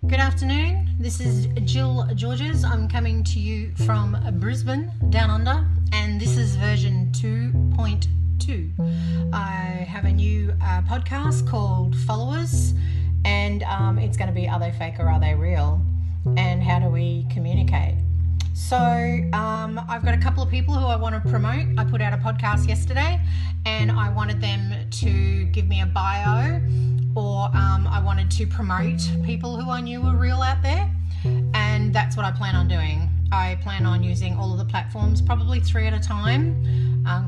Good afternoon. This is Jill Georges. I'm coming to you from Brisbane, down under, and this is version 2.2. I have a new podcast called Followers, and it's going to be Are They Fake or Are They Real? And how do we communicate? So I've got a couple of people who I want to promote. I put out a podcast yesterday and I wanted them to give me a bio, or I wanted to promote people who I knew were real out there, and that's what I plan on doing. I plan on using all of the platforms, probably 3 at a time,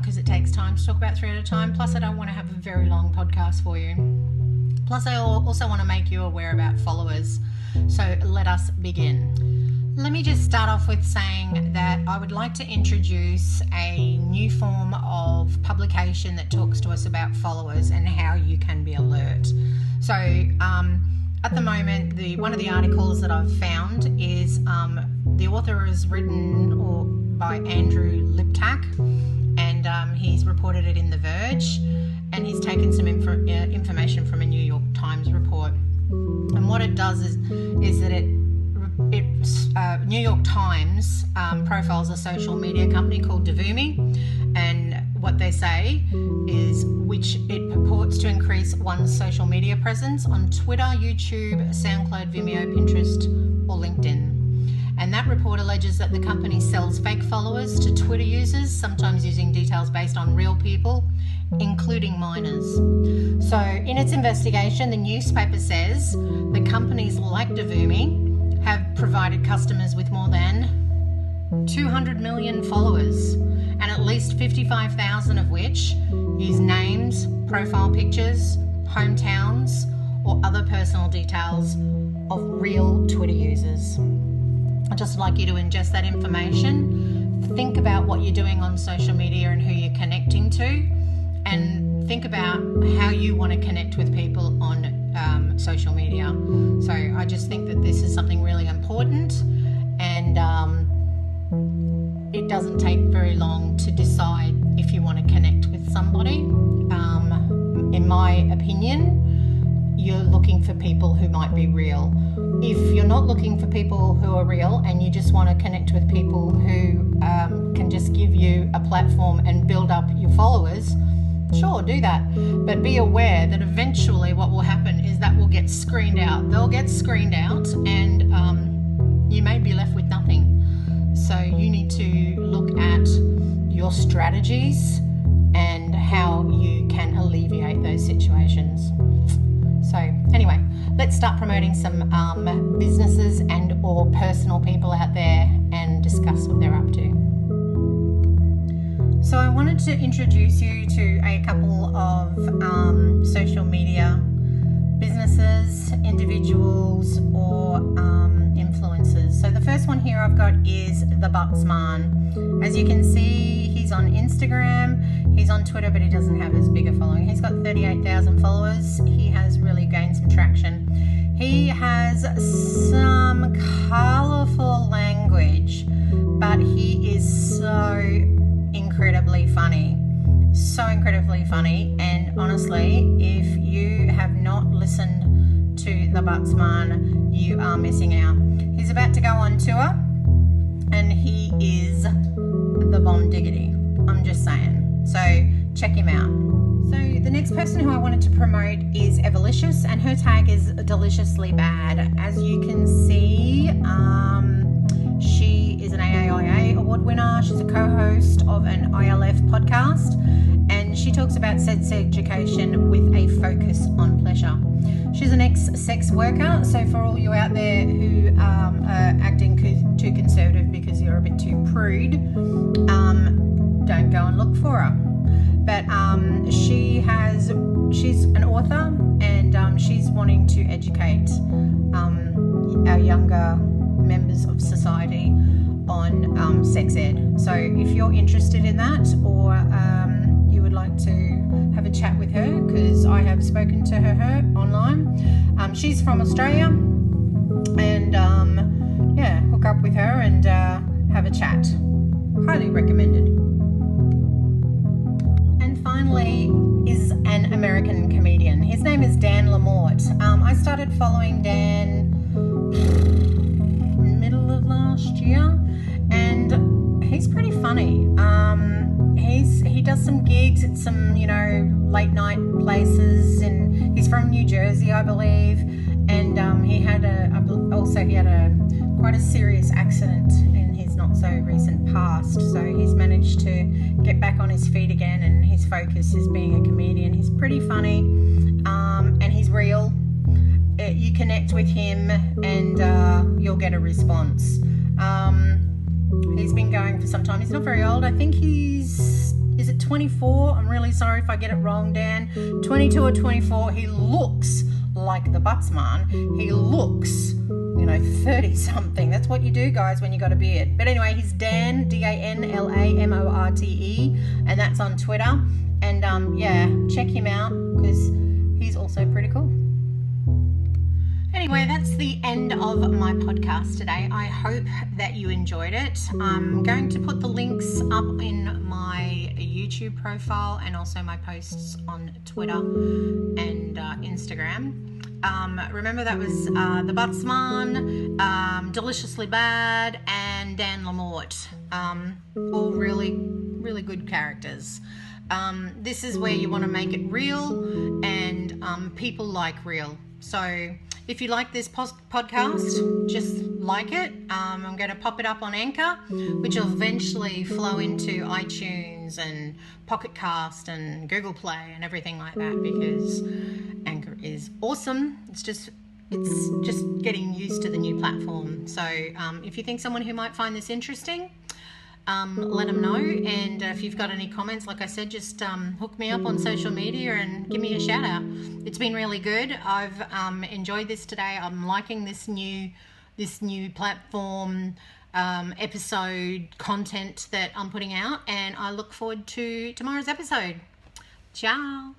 because it takes time to talk about 3 at a time. Plus I don't want to have a very long podcast for you. Plus I also want to make you aware about followers. So let us begin. Let me just start off with saying that I would like to introduce a new form of publication that talks to us about followers and how you can be alert. So at the moment, one of the articles that I've found is the author is written by Andrew Liptak, and he's reported it in The Verge, and he's taken some information from a New York Times report. And what it does is that New York Times profiles a social media company called Devumi, and what they say is which it purports to increase one's social media presence on Twitter, YouTube, SoundCloud, Vimeo, Pinterest, or LinkedIn. And that report alleges that the company sells fake followers to Twitter users, sometimes using details based on real people, including minors. So in its investigation, the newspaper says the companies like Devumi have provided customers with more than 200 million followers, and at least 55,000 of which use names, profile pictures, hometowns, or other personal details of real Twitter users. I'd just like you to ingest that information, think about what you're doing on social media and who you're connecting to, and think about how you want to connect with people on social media. So I just think that this is something really important, and it doesn't take very long to decide if you want to connect with somebody. In my opinion, you're looking for people who might be real. If you're not looking for people who are real and you just want to connect with people who can just give you a platform and build up your followers, sure, do that. But be aware that eventually what will happen is that will get screened out. They'll get screened out, and you may be left with nothing. So you need to look at your strategies and how you can alleviate those situations. So anyway, let's start promoting some businesses and or personal people out there and discuss what they're up to. So I wanted to introduce you to a couple of social media businesses, individuals, or influencers. So the first one here I've got is The Buttsman. As you can see, he's on Instagram, he's on Twitter, but he doesn't have as big a following. He's got 38,000 followers. He has really gained some traction. He has some colourful language, but he is so incredibly funny, and honestly, if you have not listened to The Buttsman, you are missing out. He's about to go on tour, and he is the bomb diggity. I'm just saying. So check him out. So the next person who I wanted to promote is Evolicious, and her tag is deliciously bad. As you can see, she is an AAIA award winner. She's a co-host of an ILF podcast, and she talks about sex education with a focus on pleasure. She's an ex-sex worker, so for all you out there who are acting too conservative because you're a bit too prude, don't go and look for her. But she's an author, and she's wanting to educate our younger members of society on sex ed. So if you're interested in that, or you would like to have a chat with her, because I have spoken to her online. She's from Australia, and hook up with her and have a chat. Highly recommended. And finally is an American comedian. His name is Dan Lamort. I started following Dan some, you know, late night places, and he's from New Jersey, I believe. And he had quite a serious accident in his not so recent past. So he's managed to get back on his feet again, and his focus is being a comedian. He's pretty funny, and he's real. You connect with him, and you'll get a response. He's been going for some time. He's not very old. I think is it 24? I'm really sorry if I get it wrong, Dan. 22 or 24. He looks like the Buttsman. He looks, 30 something. That's what you do, guys, when you got a beard. But anyway, he's Dan, DANLAMORTE, and that's on Twitter. And check him out because he's also pretty cool. Anyway, that's the end of my podcast today. I hope that you enjoyed it. I'm going to put the links up in my YouTube profile and also my posts on Twitter and Instagram. Remember, that was the Buttsman, Deliciously Bad, and Dan Lamort. All really, really good characters. This is where you want to make it real, and people like real. So if you like this podcast, just like it. I'm going to pop it up on Anchor, which will eventually flow into iTunes and Pocket Cast and Google Play and everything like that, because Anchor is awesome. It's just getting used to the new platform. So if you think someone who might find this interesting, let them know. And if you've got any comments, like I said, just hook me up on social media and give me a shout out. It's been really good. I've enjoyed this today. I'm liking this new platform episode content that I'm putting out, and I look forward to tomorrow's episode. Ciao.